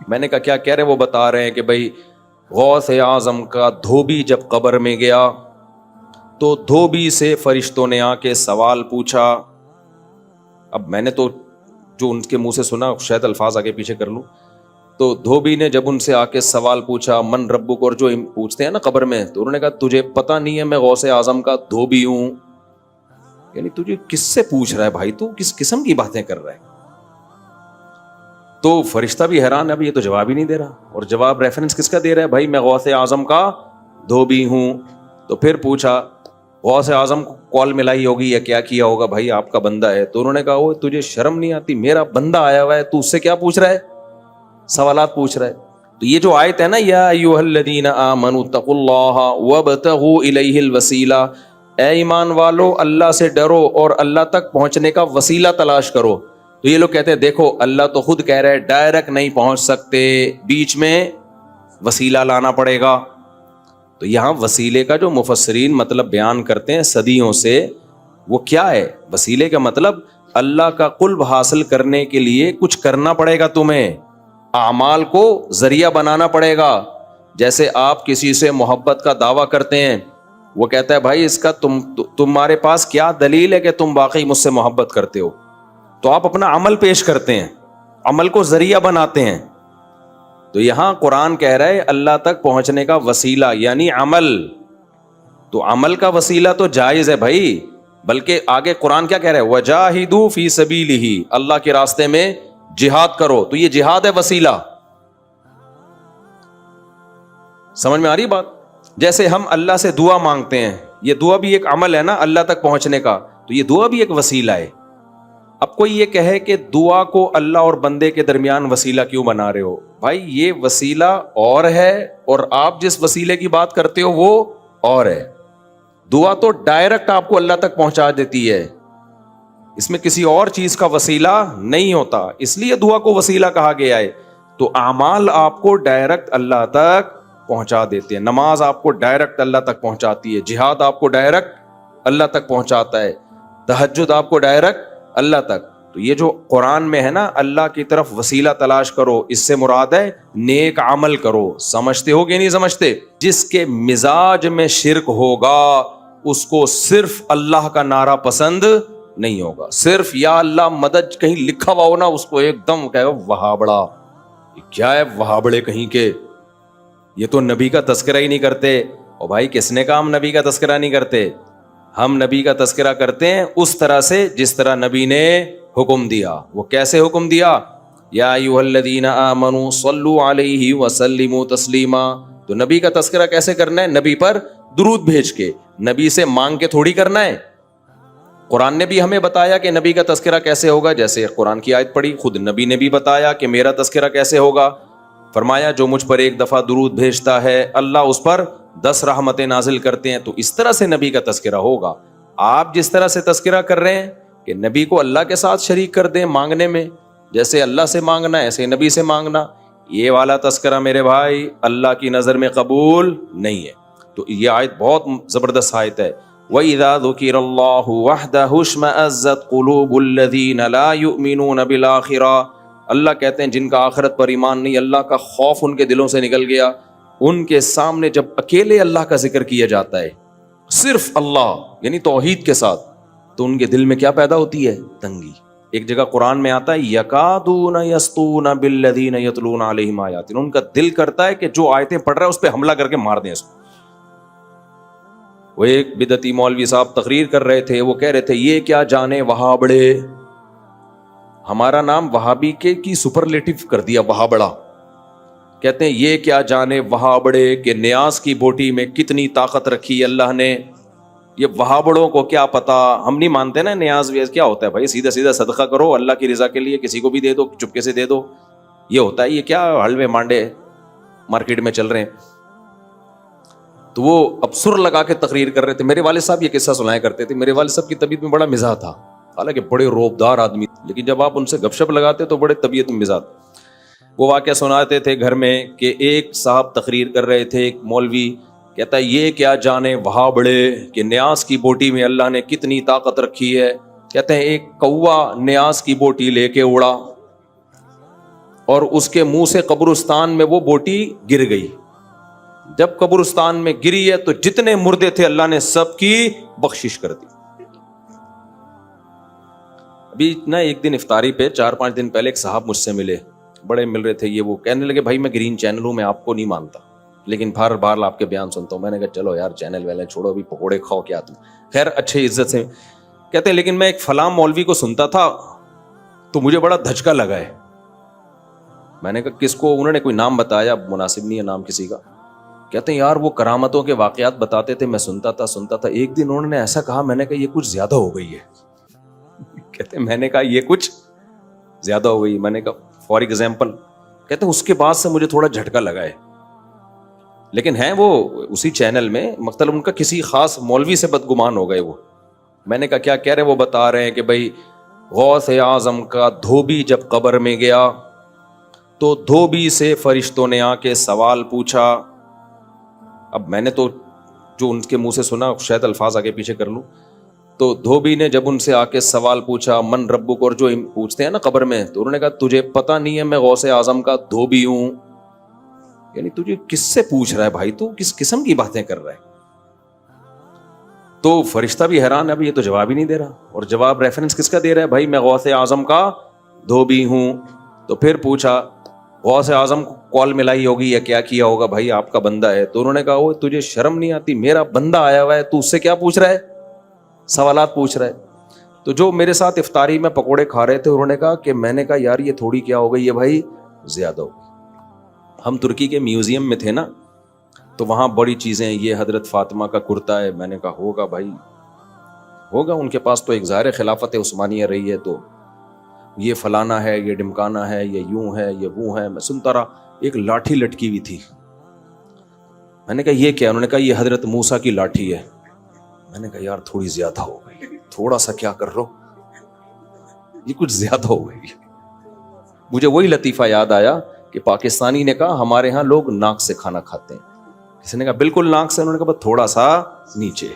میں نے کہا کیا کہہ رہے ہیں؟ وہ بتا رہے ہیں کہ بھائی غوث اعظم کا دھوبی جب قبر میں گیا تو دھوبی سے فرشتوں نے آ کے سوال پوچھا. اب میں نے تو جو ان کے منہ سے سنا شاید الفاظ آگے پیچھے کر لوں. تو دھوبی نے جب ان سے آ کے سوال پوچھا من ربک، اور جو پوچھتے ہیں نا قبر میں، تو انہوں نے کہا تجھے پتہ نہیں ہے میں غوث اعظم کا دھوبی ہوں. یعنی تجھے کس سے پوچھ رہا ہے بھائی، تو کس قسم کی باتیں کر رہا ہے؟ تو فرشتہ بھی حیران ہے، اب یہ تو جواب ہی نہیں دے رہا. اور جواب ریفرنس کس کا دے رہا ہے؟ بھائی میں غوث اعظم کا دھوبی ہوں. تو پھر پوچھا غوث اعظم کو کال ملائی ہوگی یا کیا کیا ہوگا، بھائی آپ کا بندہ ہے. تو انہوں نے کہا وہ تجھے شرم نہیں آتی؟ میرا بندہ آیا ہوا ہے، تو اس سے کیا پوچھ رہا ہے؟ سوالات پوچھ رہا ہے. تو یہ جو آیت ہے نا یا ایھا الذین آمنوا اتقوا اللہ وابتغوا الیہ الوسیلہ، اے ایمان والو اللہ سے ڈرو اور اللہ تک پہنچنے کا وسیلہ تلاش کرو. تو یہ لوگ کہتے ہیں دیکھو اللہ تو خود کہہ رہا ہے ڈائریکٹ نہیں پہنچ سکتے، بیچ میں وسیلہ لانا پڑے گا. تو یہاں وسیلے کا جو مفسرین مطلب بیان کرتے ہیں صدیوں سے، وہ کیا ہے؟ وسیلے کا مطلب اللہ کا قرب حاصل کرنے کے لیے کچھ کرنا پڑے گا، تمہیں اعمال کو ذریعہ بنانا پڑے گا. جیسے آپ کسی سے محبت کا دعویٰ کرتے ہیں، وہ کہتا ہے بھائی اس کا تمہارے پاس کیا دلیل ہے کہ تم واقعی مجھ سے محبت کرتے ہو؟ تو آپ اپنا عمل پیش کرتے ہیں، عمل کو ذریعہ بناتے ہیں. تو یہاں قرآن کہہ رہا ہے اللہ تک پہنچنے کا وسیلہ یعنی عمل. تو عمل کا وسیلہ تو جائز ہے بھائی، بلکہ آگے قرآن کیا کہہ رہا ہے؟ وجاہدوا فی سبیلہ، اللہ کے راستے میں جہاد کرو. تو یہ جہاد ہے وسیلہ. سمجھ میں آ رہی بات؟ جیسے ہم اللہ سے دعا مانگتے ہیں، یہ دعا بھی ایک عمل ہے نا اللہ تک پہنچنے کا، تو یہ دعا بھی ایک وسیلہ ہے. اب کوئی یہ کہے کہ دعا کو اللہ اور بندے کے درمیان وسیلہ کیوں بنا رہے ہو؟ بھائی یہ وسیلہ اور ہے اور آپ جس وسیلے کی بات کرتے ہو وہ اور ہے. دعا تو ڈائریکٹ آپ کو اللہ تک پہنچا دیتی ہے، اس میں کسی اور چیز کا وسیلہ نہیں ہوتا، اس لیے دعا کو وسیلہ کہا گیا ہے. تو اعمال آپ کو ڈائریکٹ اللہ تک پہنچا دیتے ہیں. نماز آپ کو ڈائریکٹ اللہ تک پہنچاتی ہے، جہاد آپ کو ڈائریکٹ اللہ تک پہنچاتا ہے، تہجد آپ کو ڈائریکٹ اللہ تک. تو یہ جو قرآن میں ہے نا اللہ کی طرف وسیلہ تلاش کرو، اس سے مراد ہے نیک عمل کرو. سمجھتے ہو کہ نہیں سمجھتے؟ جس کے مزاج میں شرک ہوگا اس کو صرف اللہ کا نعرہ پسند نہیں ہوگا. صرف یا اللہ مدد کہیں لکھا ہوا ہو نا، اس کو ایک دم کہے وہابڑا. کیا ہے وہابڑے کہیں کے؟ یہ تو نبی کا تذکرہ ہی نہیں کرتے. اور بھائی کس نے کہا ہم نبی کا تذکرہ نہیں کرتے؟ ہم نبی کا تذکرہ کرتے ہیں اس طرح سے جس طرح نبی نے حکم دیا. وہ کیسے حکم دیا؟ یا ایھا الذین آمنوا صلوا علیہ وسلموا تسلیما. تو نبی کا تذکرہ کیسے کرنا ہے؟ نبی پر درود بھیج کے، نبی سے مانگ کے تھوڑی کرنا ہے. قرآن نے بھی ہمیں بتایا کہ نبی کا تذکرہ کیسے ہوگا. جیسے قرآن کی آیت پڑھی، خود نبی نے بھی بتایا کہ میرا تذکرہ کیسے ہوگا. فرمایا جو مجھ پر ایک دفعہ درود بھیجتا ہے اللہ اس پر 10 رحمتیں نازل کرتے ہیں. تو اس طرح سے نبی کا تذکرہ ہوگا. آپ جس طرح سے تذکرہ کر رہے ہیں کہ نبی کو اللہ کے ساتھ شریک کر دیں مانگنے میں، جیسے اللہ سے مانگنا ایسے نبی سے مانگنا، یہ والا تذکرہ میرے بھائی اللہ کی نظر میں قبول نہیں ہے. تو یہ آیت بہت زبردست آیت ہے. وَإِذَا ذُكِرَ اللَّهُ وَحْدَهُ اشْمَأَزَّتْ قُلُوبُ الَّذِينَ لَا يُؤْمِنُونَ بِالْآخِرَةِ. اللہ کہتے ہیں جن کا آخرت پر ایمان نہیں، اللہ کا خوف ان کے دلوں سے نکل گیا. ان کے سامنے جب اکیلے اللہ کا ذکر کیا جاتا ہے، صرف اللہ یعنی توحید کے ساتھ، تو ان کے دل میں کیا پیدا ہوتی ہے؟ تنگی. ایک جگہ قرآن میں آتا ہے یکادون یسطون بالذین یتلون علیہم آیاتنا. ان کا دل کرتا ہے کہ جو آیتیں پڑھ رہا ہے اس پہ حملہ کر کے مار دیں اس کو. وہ ایک بدعتی مولوی صاحب تقریر کر رہے تھے، وہ کہہ رہے تھے یہ کیا جانے وہابڑے. ہمارا نام وہابی کے کی سپرلیٹو کر دیا، وہابڑا. کہتے ہیں یہ کیا جانے وہابڑے کہ نیاز کی بوٹی میں کتنی طاقت رکھی اللہ نے. یہ وہابڑوں کو کیا پتا، ہم نہیں مانتے نا نیاز ویاز کیا ہوتا ہے. بھائی سیدھا سیدھا صدقہ کرو اللہ کی رضا کے لیے، کسی کو بھی دے دو، چپکے سے دے دو. یہ ہوتا ہے. یہ کیا حلوے مانڈے مارکیٹ میں چل رہے ہیں. تو وہ اب سر لگا کے تقریر کر رہے تھے. میرے والد صاحب یہ قصہ سنایا کرتے تھے. میرے والد صاحب کی طبیعت میں بڑا مزاح تھا، حالانکہ بڑے روبدار آدمی، لیکن جب آپ ان سے گپ شپ لگاتے تو بڑے طبیعت میں مزاح. وہ واقعہ سناتے تھے گھر میں کہ ایک صاحب تقریر کر رہے تھے، ایک مولوی کہتا ہے یہ کیا جانے وہابڑے کہ نیاز کی بوٹی میں اللہ نے کتنی طاقت رکھی ہے. کہتے ہیں ایک کوا نیاز کی بوٹی لے کے اڑا. اور اس کے منہ سے قبرستان میں وہ بوٹی گر گئی. جب قبرستان میں گری ہے تو جتنے مردے تھے اللہ نے سب کی بخشش کر دی. ابھی نا ایک دن افطاری پہ 4-5 دن پہلے ایک صاحب مجھ سے ملے, بڑے مل رہے تھے, یہ وہ کہنے لگے بھائی میں گرین چینل ہوں, میں آپ کو نہیں مانتا لیکن بار بار آپ کے بیان سنتا ہوں. میں نے کہا چلو یار چینل ویلے چھوڑو, ابھی پکوڑے کھاؤ کیا تم. خیر اچھے عزت سے کہتے ہیں لیکن میں ایک فلاں مولوی کو سنتا تھا تو مجھے بڑا دھچکا لگا ہے. میں نے کہا کس کو؟ انہوں نے کوئی نام بتایا, مناسب نہیں ہے نام کسی کا. کہتے ہیں یار وہ کرامتوں کے واقعات بتاتے تھے, میں سنتا تھا. ایک دن انہوں نے ایسا کہا, میں نے کہا یہ کچھ زیادہ ہو گئی ہے. کہتے ہیں میں نے کہا یہ کچھ زیادہ ہو گئی. میں نے کہا فار ایگزامپل؟ کہتے ہیں اس کے بعد سے مجھے تھوڑا جھٹکا لگا ہے. لیکن ہیں وہ اسی چینل میں, مطلب ان کا کسی خاص مولوی سے بدگمان ہو گئے وہ. میں نے کہا کیا کہہ رہے ہیں؟ وہ بتا رہے ہیں کہ بھائی غوث اعظم کا دھوبی جب قبر میں گیا تو دھوبی سے فرشتوں نے آ کے سوال پوچھا. اب میں نے تو جو ان کے منہ سے سنا شاید الفاظ آگے پیچھے کر لوں. تو دھوبی نے جب ان سے آ کے سوال پوچھا من ربک, اور جو پوچھتے ہیں نا قبر میں, تو انہوں نے کہا تجھے پتہ نہیں ہے میں غوث اعظم کا دھوبی ہوں. یعنی تجھے کس سے پوچھ رہا ہے بھائی, تو کس قسم کی باتیں کر رہا ہے؟ تو فرشتہ بھی حیران ہے, اب یہ تو جواب ہی نہیں دے رہا. اور جواب ریفرنس کس کا دے رہا ہے؟ بھائی میں غوث اعظم کا دھوبی ہوں. تو پھر پوچھا غوث اعظم کو کال ملائی ہوگی یا کیا کیا ہوگا, بھائی آپ کا بندہ ہے. تو انہوں نے کہا وہ تجھے شرم نہیں آتی, میرا بندہ آیا ہوا ہے, تو اس سے کیا پوچھ رہا ہے؟ سوالات پوچھ رہا ہے. تو جو میرے ساتھ افطاری میں پکوڑے کھا رہے تھے انہوں نے کہا کہ میں نے کہا یار یہ تھوڑی کیا ہو گئی ہے بھائی, زیادہ ہو گئی. ہم ترکی کے میوزیم میں تھے نا, تو وہاں بڑی چیزیں, یہ حضرت فاطمہ کا کرتا ہے. میں نے کہا ہوگا بھائی ہوگا, ان کے پاس تو ایک ظاہر خلافت عثمانیہ رہی ہے, تو یہ فلانا ہے, یہ ڈمکانا ہے, یہ یوں ہے, یہ وہ ہے. میں سنتا رہا. ایک لاٹھی لٹکی ہوئی تھی. میں نے کہا یہ کیا؟ انہوں نے کہا یہ حضرت موسیٰ کی لاٹھی ہے. میں نے کہا یار تھوڑی زیادہ ہو گئی, تھوڑا سا کیا کر رہو, یہ کچھ زیادہ ہو گئی. مجھے وہی لطیفہ یاد آیا کہ پاکستانی نے کہا ہمارے ہاں لوگ ناک سے کھانا کھاتے ہیں. کسی نے کہا بالکل ناک سے, انہوں نے کہا بس تھوڑا سا نیچے.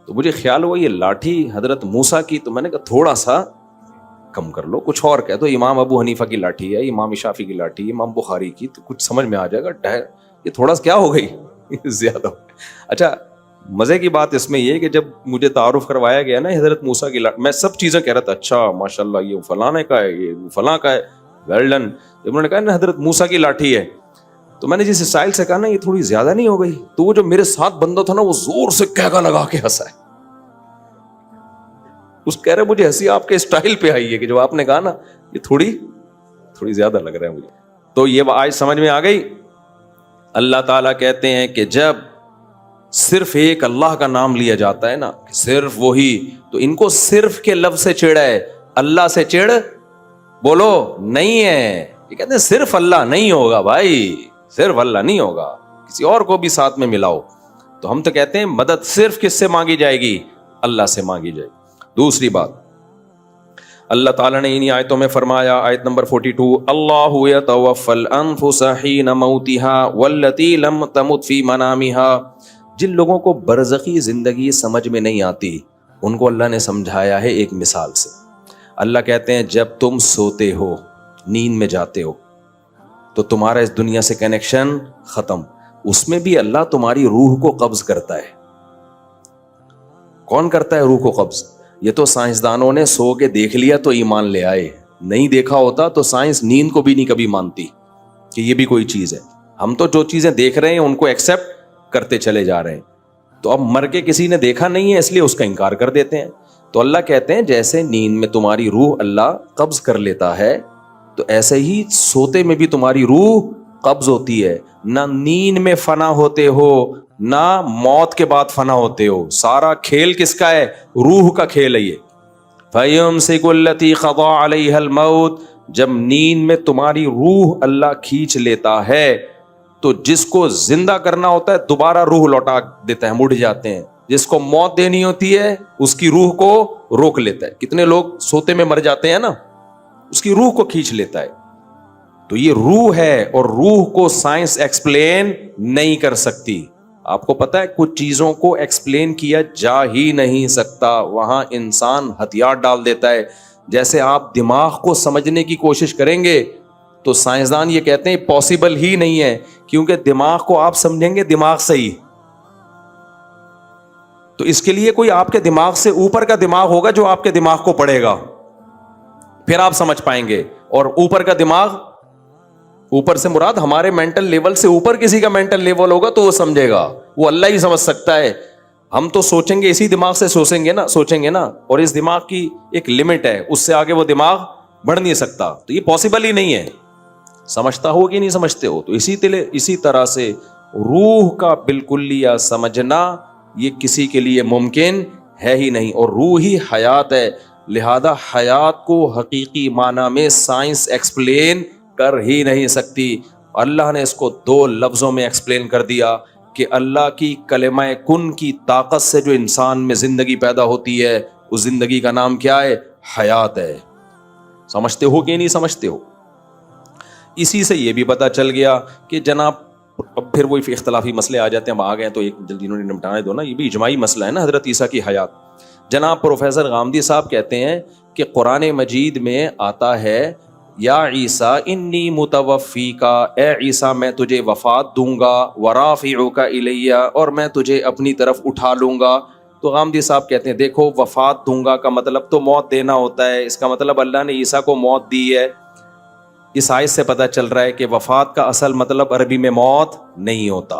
تو مجھے خیال ہوا یہ لاٹھی حضرت موسیٰ کی, تو میں نے کہا تھوڑا سا کم کر لو, کچھ اور کہہ دو, امام ابو حنیفہ کی لاٹھی ہے, امام شافعی کی لاٹھی ہے, امام بخاری کی, تو کچھ سمجھ میں آ جائے گا. یہ تھوڑا سا کیا ہو گئی, زیادہ ہو گئی. اچھا مزے کی بات اس میں یہ کہ جب مجھے تعارف کروایا گیا نا حضرت موسیٰ کی لاٹھی, میں سب چیزیں کہہ رہا تھا, اچھا ماشاءاللہ یہ فلانے کا ہے, یہ فلاں کا ہے, ویل ڈن. جب انہوں نے کہا نا حضرت موسیٰ کی لاٹھی ہے, تو میں نے جس اسٹائل سے کہا نا یہ تھوڑی زیادہ نہیں ہو گئی, تو وہ جو میرے ساتھ بندہ تھا نا وہ زور سے کہگا لگا کے ہنسا ہے. اس کہہ رہے مجھے ہنسی آپ کے اسٹائل پہ آئی ہے کہ جو آپ نے کہا نا یہ تھوڑی زیادہ لگ رہا ہے مجھے. تو یہ آج سمجھ میں آ گئی. اللہ تعالیٰ کہتے ہیں کہ جب صرف ایک اللہ کا نام لیا جاتا ہے نا, صرف وہی, تو ان کو صرف کے لفظ سے چڑ ہے, اللہ سے چڑ بولو نہیں ہے. یہ کہتے ہیں صرف اللہ نہیں ہوگا بھائی, صرف اللہ نہیں ہوگا, کسی اور کو بھی ساتھ میں ملاؤ. تو ہم تو کہتے ہیں مدد صرف کس سے مانگی جائے گی؟ اللہ سے مانگی جائے گی. دوسری بات اللہ تعالیٰ نے انہی آیتوں میں فرمایا, آیت نمبر 42, اللہ یتوفی الانفس حین موتها والتی لم تمت فی منامها. جن لوگوں کو برزخی زندگی سمجھ میں نہیں آتی ان کو اللہ نے سمجھایا ہے ایک مثال سے. اللہ کہتے ہیں جب تم سوتے ہو, نیند میں جاتے ہو, تو تمہارا اس دنیا سے کنیکشن ختم. اس میں بھی اللہ تمہاری روح کو قبض کرتا ہے. کون کرتا ہے روح کو قبض؟ یہ تو سائنسدانوں نے سو کے دیکھ لیا تو ایمان لے آئے, نہیں دیکھا ہوتا تو سائنس نیند کو بھی نہیں کبھی مانتی کہ یہ بھی کوئی چیز ہے. ہم تو جو چیزیں دیکھ رہے ہیں ان کو ایکسپٹ کرتے چلے جا رہے ہیں. تو اب مر کے کسی نے دیکھا نہیں ہے اس لیے اس کا انکار کر دیتے ہیں. تو اللہ کہتے ہیں جیسے نیند میں تمہاری روح اللہ قبض کر لیتا ہے, تو ایسے ہی سوتے میں بھی تمہاری روح قبض ہوتی ہے. نہ نیند میں فنا ہوتے ہو نہ موت کے بعد فنا ہوتے ہو. سارا کھیل کس کا ہے؟ روح کا کھیل ہے یہ. فَيُمْسِكُ الَّتِي قَضَىٰ عَلَيْهَا الْمَوْتِ. جب نیند میں تمہاری روح اللہ کھینچ لیتا ہے تو جس کو زندہ کرنا ہوتا ہے دوبارہ روح لوٹا دیتا ہے, مڑ جاتے ہیں. جس کو موت دینی ہوتی ہے اس کی روح کو روک لیتا ہے. کتنے لوگ سوتے میں مر جاتے ہیں نا, اس کی روح کو کھینچ لیتا ہے. تو یہ روح ہے, اور روح کو سائنس ایکسپلین نہیں کر سکتی. آپ کو پتا ہے کچھ چیزوں کو ایکسپلین کیا جا ہی نہیں سکتا, وہاں انسان ہتھیار ڈال دیتا ہے. جیسے آپ دماغ کو سمجھنے کی کوشش کریں گے تو سائنسدان یہ کہتے ہیں پاسبل ہی نہیں ہے، کیونکہ دماغ کو آپ سمجھیں گے دماغ سے ہی، تو اس کے لیے کوئی آپ کے دماغ سے اوپر کا دماغ ہوگا جو آپ کے دماغ کو پڑھے گا، پھر آپ سمجھ پائیں گے۔ اور اوپر کا دماغ، اوپر سے مراد ہمارے مینٹل لیول سے اوپر کسی کا مینٹل لیول ہوگا تو وہ سمجھے گا، وہ اللہ ہی سمجھ سکتا ہے۔ ہم تو سوچیں گے اسی دماغ سے سوچیں گے نا، اور اس دماغ کی ایک لمٹ ہے، اس سے آگے وہ دماغ بڑھ نہیں سکتا، تو یہ پاسبل ہی نہیں ہے۔ سمجھتا ہو کہ نہیں سمجھتے ہو؟ تو اسی طرح سے روح کا بالکلیہ سمجھنا یہ کسی کے لیے ممکن ہے ہی نہیں، اور روح ہی حیات ہے، لہذا حیات کو حقیقی معنی میں سائنس ایکسپلین کر ہی نہیں سکتی۔ اللہ نے اس کو 2 لفظوں میں ایکسپلین کر دیا کہ اللہ کی کلمہ کن کی طاقت سے جو انسان میں زندگی پیدا ہوتی ہے، اس زندگی کا نام کیا ہے؟ حیات ہے۔ سمجھتے ہو کہ نہیں سمجھتے ہو؟ اسی سے یہ بھی پتا چل گیا کہ جناب، اب پھر وہی اختلافی مسئلے آ جاتے ہیں، ہم آ گئے تو ایک جلدی انہوں نے نمٹانے دو نا، یہ بھی اجماعی مسئلہ ہے نا حضرت عیسیٰ کی حیات۔ جناب پروفیسر غامدی صاحب کہتے ہیں کہ قرآن مجید میں آتا ہے یا عیسیٰ انی متوفیکا، اے عیسیٰ میں تجھے وفات دوں گا، ورافعک الیہ، اور میں تجھے اپنی طرف اٹھا لوں گا۔ تو غامدی صاحب کہتے ہیں دیکھو، وفات دوں گا کا مطلب تو موت دینا ہوتا ہے، اس کا مطلب اللہ نے عیسیٰ کو موت دی ہے۔ اس آیت سے پتہ چل رہا ہے کہ وفات کا اصل مطلب عربی میں موت نہیں ہوتا۔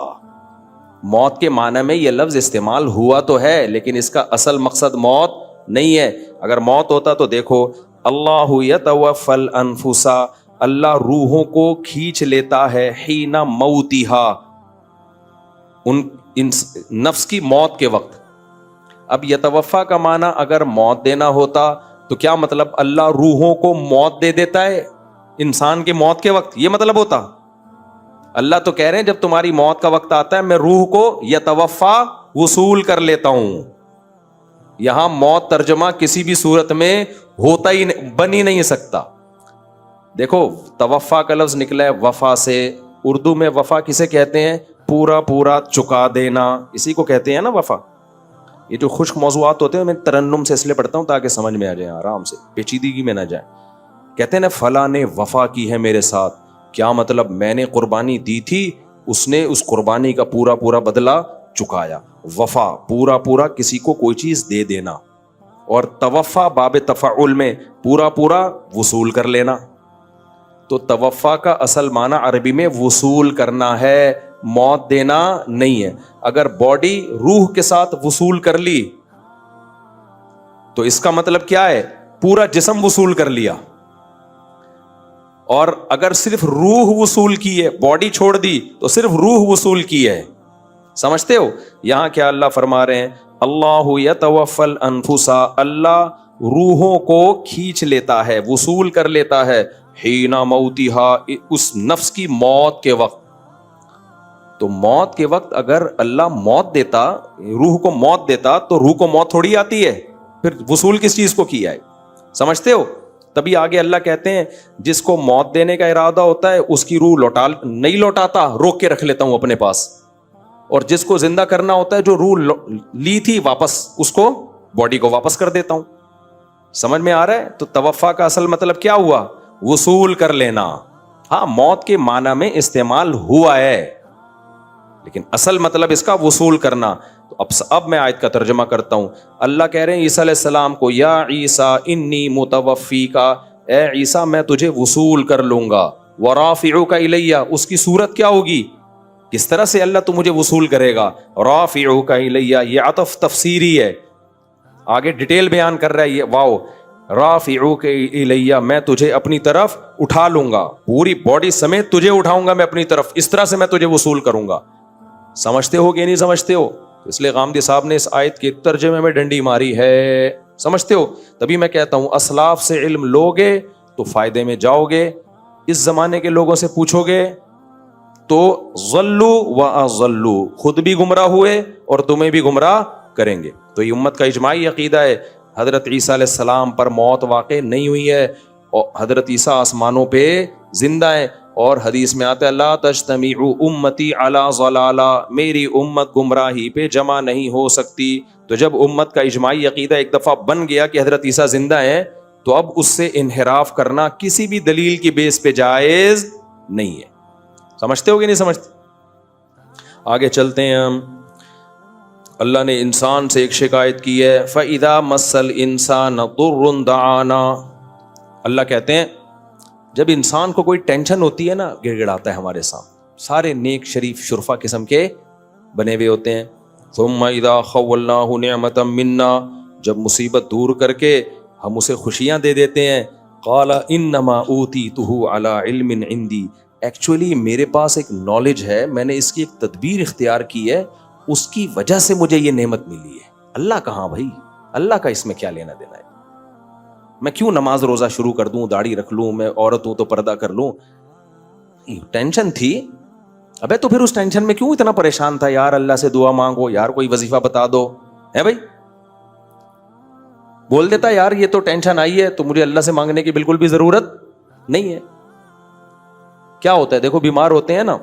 موت کے معنی میں یہ لفظ استعمال ہوا تو ہے، لیکن اس کا اصل مقصد موت نہیں ہے۔ اگر موت ہوتا تو دیکھو، اللہ یتوفی الانفس، اللہ روحوں کو کھینچ لیتا ہے، حین موتہا، ان نفس کی موت کے وقت۔ اب یتوفا کا معنی اگر موت دینا ہوتا تو کیا مطلب اللہ روحوں کو موت دے دیتا ہے انسان کے موت کے وقت؟ یہ مطلب ہوتا؟ اللہ تو کہہ رہے ہیں جب تمہاری موت کا وقت آتا ہے میں روح کو یتوفا وصول کر لیتا ہوں۔ یہاں موت ترجمہ کسی بھی صورت میں ہوتا ہی بن ہی نہیں سکتا۔ دیکھو توفا کا لفظ نکلا ہے وفا سے، اردو میں وفا کسے کہتے ہیں؟ پورا پورا چکا دینا، اسی کو کہتے ہیں نا وفا۔ یہ جو خشک موضوعات ہوتے ہیں میں ترنم سے اس لیے پڑھتا ہوں تاکہ سمجھ میں آ جائیں، آرام سے، پیچیدگی میں نہ جائیں۔ کہتے ہیں نا فلاں نے وفا کی ہے میرے ساتھ، کیا مطلب؟ میں نے قربانی دی تھی، اس نے اس قربانی کا پورا پورا بدلہ چکایا۔ وفا پورا پورا کسی کو کوئی چیز دے دینا، اور توفا باب تفعل میں پورا پورا وصول کر لینا۔ تو توفا کا اصل معنی عربی میں وصول کرنا ہے، موت دینا نہیں ہے۔ اگر باڈی روح کے ساتھ وصول کر لی تو اس کا مطلب کیا ہے؟ پورا جسم وصول کر لیا۔ اور اگر صرف روح وصول کی ہے، باڈی چھوڑ دی، تو صرف روح وصول کی ہے۔ سمجھتے ہو؟ یہاں کیا اللہ فرما رہے ہیں؟ اللہ یتوفی الانفس، اللہ روحوں کو کھینچ لیتا ہے، وصول کر لیتا ہے، حین موتہا، اس نفس کی موت کے وقت۔ تو موت کے وقت اگر اللہ موت دیتا، روح کو موت دیتا، تو روح کو موت تھوڑی آتی ہے، پھر وصول کس چیز کو کیا ہے؟ سمجھتے ہو؟ تبھی آگے اللہ کہتے ہیں جس کو موت دینے کا ارادہ ہوتا ہے اس کی روح نہیں لوٹاتا، روک کے رکھ لیتا ہوں اپنے پاس، اور جس کو زندہ کرنا ہوتا ہے، جو روح لی تھی واپس، اس کو باڈی کو واپس کر دیتا ہوں۔ سمجھ میں آ رہا ہے؟ تو توفا کا اصل مطلب کیا ہوا؟ وصول کر لینا۔ ہاں موت کے معنی میں استعمال ہوا ہے، لیکن اصل مطلب اس کا وصول کرنا۔ تو اب میں آیت کا ترجمہ کرتا ہوں۔ اللہ کہہ رہے ہیں عیسیٰ علیہ السلام کو، یا عیسیٰ انی متوفیکا، اے عیسیٰ میں تجھے وصول کر لوں گا، ورافعک الیہ، اس کی صورت کیا ہوگی؟ کس طرح سے اللہ تو مجھے وصول کرے گا؟ رافعک الیہ، یہ عطف تفسیری ہے، آگے ڈیٹیل بیان کر رہا ہے یہ، واو، رافعک الیہ، میں تجھے اپنی طرف اٹھا لوں گا، پوری باڈی سمیت تجھے اٹھاؤں گا میں اپنی طرف، اس طرح سے میں تجھے وصول کروں گا۔ سمجھتے ہو کہ نہیں سمجھتے ہو؟ اس لیے غامدی صاحب نے اس آیت کے ترجمے میں ڈنڈی ماری ہے۔ سمجھتے ہو؟ تبھی میں کہتا ہوں اسلاف سے علم لوگے تو فائدے میں جاؤ گے، اس زمانے کے لوگوں سے پوچھو گے تو ضلوا واضلوا، خود بھی گمراہ ہوئے اور تمہیں بھی گمراہ کریں گے۔ تو یہ امت کا اجماعی عقیدہ ہے، حضرت عیسیٰ علیہ السلام پر موت واقع نہیں ہوئی ہے، اور حضرت عیسیٰ آسمانوں پہ زندہ ہیں، اور حدیث میں آتا ہے لا تجتمع امتی علی ضلالہ، میری امت گمراہی پہ جمع نہیں ہو سکتی۔ تو جب امت کا اجماعی عقیدہ ایک دفعہ بن گیا کہ حضرت عیسیٰ زندہ ہیں، تو اب اس سے انحراف کرنا کسی بھی دلیل کی بیس پہ جائز نہیں ہے. سمجھتے ہو کہ نہیں سمجھتے؟ آگے چلتے ہیں ہم. اللہ نے انسان سے ایک شکایت کی ہے, فَإِذَا مَسَّ الْإِنسَانَ ضُرٌّ دَعَانَا. اللہ کہتے ہیں جب انسان کو کوئی ٹینشن ہوتی ہے نا, گڑ گڑاتا ہے ہمارے سامنے. سارے نیک شریف شرفا قسم کے بنے ہوئے ہوتے ہیں. ثُمَّ إِذَا خَوَّلْنَاهُ نِعْمَةً مِنَّا, جب مصیبت دور کر کے ہم اسے خوشیاں دے دیتے ہیں. قَالَ إِنَّمَا أُوتِيتُهُ عَلَىٰ عِلْمٍ عِنْدِي, ایکچولی میرے پاس ایک نالج ہے, میں نے اس کی ایک تدبیر اختیار کی ہے, اس کی وجہ سے مجھے یہ نعمت ملی ہے. اللہ کہاں بھائی, اللہ کا اس میں کیا لینا دینا ہے؟ میں کیوں نماز روزہ شروع کر دوں, داڑھی رکھ لوں, میں عورت ہوں تو پردہ کر لوں؟ ٹینشن تھی. ابے تو پھر اس ٹینشن میں کیوں اتنا پریشان تھا؟ یار اللہ سے دعا مانگو, یار کوئی وظیفہ بتا دو, ہے بھائی؟ بول دیتا یار یہ تو ٹینشن آئی ہے تو مجھے اللہ سے مانگنے کی بالکل بھی ضرورت نہیں ہے. کیا ہوتا ہے دیکھو, بیمار ہوتے ہیں نا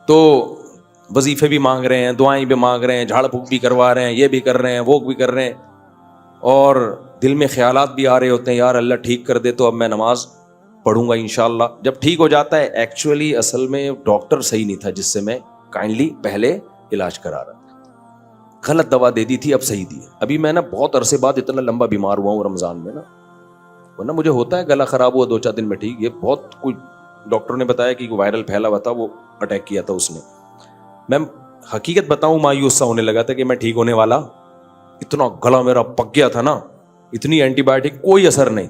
تو وظیفے بھی مانگ رہے ہیں, دعائیں بھی مانگ رہے ہیں, جھاڑ پھونک بھی کروا رہے ہیں, یہ بھی کر رہے ہیں, وہ بھی کر رہے ہیں, اور دل میں خیالات بھی آ رہے ہوتے ہیں, یار اللہ ٹھیک کر دے تو اب میں نماز پڑھوں گا انشاءاللہ. جب ٹھیک ہو جاتا ہے, ایکچولی اصل میں ڈاکٹر صحیح نہیں تھا جس سے میں کائنڈلی پہلے علاج کرا رہا تھا, غلط دوا دے دی تھی, اب صحیح دی. ابھی میں نا بہت عرصے بعد اتنا لمبا بیمار ہوا ہوں رمضان میں نا, ورنہ مجھے ہوتا ہے گلا خراب ہوا 2-4 دن میں ٹھیک. یہ بہت کوئی ڈاکٹر نے بتایا کہ وائرل پھیلا ہوا تھا, وہ اٹیک کیا تھا اس نے. میں حقیقت بتاؤں مایوس سا ہونے لگا تھا کہ میں ٹھیک ہونے والا, اتنا گلا میرا پک گیا تھا نا, اتنی اینٹی بایوٹک کوئی اثر نہیں.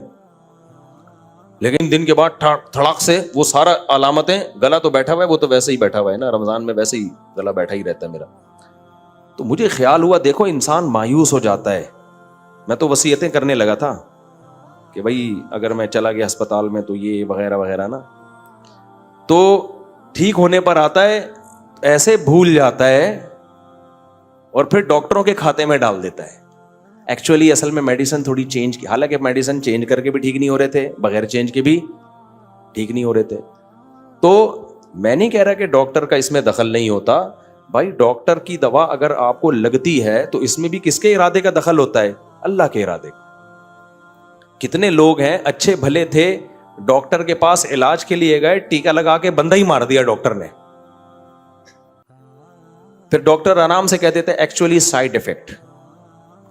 لیکن دن کے بعد تھڑاک سے وہ سارا علامتیں, گلا تو بیٹھا ہوا ہے, وہ تو ویسے ہی بیٹھا ہوا ہے نا, رمضان میں ویسے ہی گلا بیٹھا ہی رہتا ہے میرا. تو مجھے خیال ہوا دیکھو انسان مایوس ہو جاتا ہے. میں تو وصیتیں کرنے لگا تھا کہ بھائی اگر میں چلا گیا ہسپتال میں تو یہ وغیرہ وغیرہ نا. تو ٹھیک ہونے پر آتا ہے ایسے بھول جاتا ہے اور پھر ڈاکٹروں کے کھاتے میں ڈال دیتا ہے. ایکچولی اصل میں میڈیسن تھوڑی چینج کی, حالانکہ میڈیسن چینج کر کے بھی ٹھیک نہیں ہو رہے تھے, بغیر چینج کے بھی ٹھیک نہیں ہو رہے تھے. تو میں نہیں کہہ رہا کہ ڈاکٹر کا اس میں دخل نہیں ہوتا بھائی, ڈاکٹر کی دوا اگر آپ کو لگتی ہے تو اس میں بھی کس کے ارادے کا دخل ہوتا ہے؟ اللہ کے ارادے کا. کتنے لوگ ہیں اچھے بھلے تھے, ڈاکٹر کے پاس علاج کے لیے گئے, ٹیکا لگا کے بندہ ہی مار دیا ڈاکٹر نے. پھر ڈاکٹر آرام سے کہہ دیتے ہیں ایکچولی سائیڈ افیکٹ.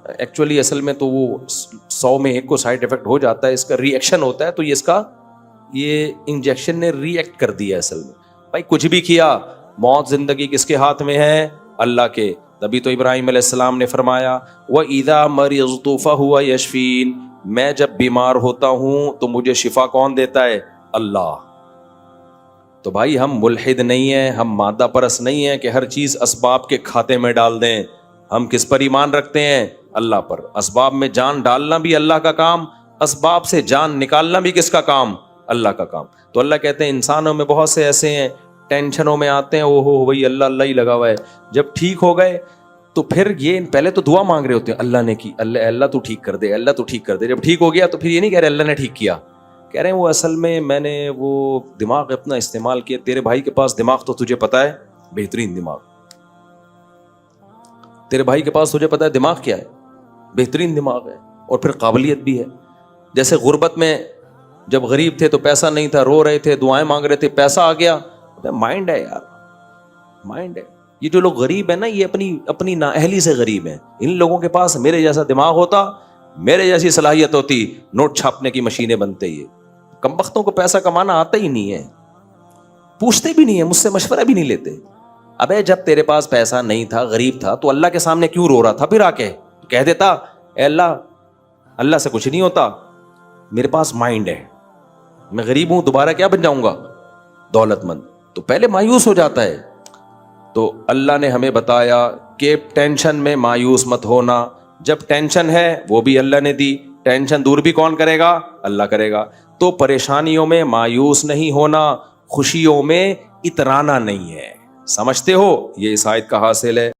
ایکچولی اصل میں تو وہ 100 میں 1 کو سائیڈ افیکٹ ہو جاتا ہے, اس کا ری ایکشن ہوتا ہے, تو یہ انجیکشن نے ری ایکٹ کر دیا. اصل میں بھائی کچھ بھی کیا, موت زندگی کس کے ہاتھ میں ہے؟ اللہ کے. تبھی تو ابراہیم علیہ السلام نے فرمایا وَإِذَا مَرِضْتُ فَهُوَ يَشْفِينِ, میں جب بیمار ہوتا ہوں تو مجھے شفا کون دیتا ہے؟ اللہ. تو بھائی ہم ملحد نہیں ہیں, ہم مادہ پرست نہیں ہیں کہ ہر چیز اسباب کے کھاتے میں ڈال دیں. ہم کس پر ایمان رکھتے ہیں؟ اللہ پر. اسباب میں جان ڈالنا بھی اللہ کا کام, اسباب سے جان نکالنا بھی کس کا کام؟ اللہ کا کام. تو اللہ کہتے ہیں انسانوں میں بہت سے ایسے ہیں ٹینشنوں میں آتے ہیں, او ہو بھائی اللہ اللہ ہی لگا ہوا ہے. جب ٹھیک ہو گئے تو پھر یہ پہلے تو دعا مانگ رہے ہوتے ہیں, اللہ نے کی, اللہ اللہ تو ٹھیک کر دے, اللہ تو ٹھیک کر دے. جب ٹھیک ہو گیا تو پھر یہ نہیں کہہ رہے اللہ نے ٹھیک کیا, کہہ رہے ہیں وہ اصل میں نے وہ دماغ اپنا استعمال کیا. تیرے بھائی کے پاس دماغ تو تجھے پتا ہے بہترین دماغ, تیرے بھائی کے پاس تجھے پتا ہے دماغ کیا ہے, بہترین دماغ ہے, اور پھر قابلیت بھی ہے. جیسے غربت میں جب غریب تھے تو پیسہ نہیں تھا, رو رہے تھے, دعائیں مانگ رہے تھے, پیسہ آ گیا. مائنڈ ہے یار, مائنڈ ہے. یہ جو لوگ غریب ہیں نا یہ اپنی نااہلی سے غریب ہیں. ان لوگوں کے پاس میرے جیسا دماغ ہوتا, میرے جیسی صلاحیت ہوتی, نوٹ چھاپنے کی مشینیں بنتے. یہ کمبختوں کو پیسہ کمانا آتا ہی نہیں ہے, پوچھتے بھی نہیں ہے, مجھ سے مشورہ بھی نہیں لیتے. ابے جب تیرے پاس پیسہ نہیں تھا, غریب تھا, تو اللہ کے سامنے کیوں رو رہا تھا؟ پھر آ کے کہہ دیتا اے اللہ سے کچھ نہیں ہوتا, میرے پاس مائنڈ ہے, میں غریب ہوں, دوبارہ کیا بن جاؤں گا؟ دولت مند. تو پہلے مایوس ہو جاتا ہے. تو اللہ نے ہمیں بتایا کہ ٹینشن میں مایوس مت ہونا. جب ٹینشن ہے وہ بھی اللہ نے دی, ٹینشن دور بھی کون کرے گا؟ اللہ کرے گا. تو پریشانیوں میں مایوس نہیں ہونا, خوشیوں میں اترانا نہیں ہے. سمجھتے ہو؟ یہ اس آیت کا حاصل ہے.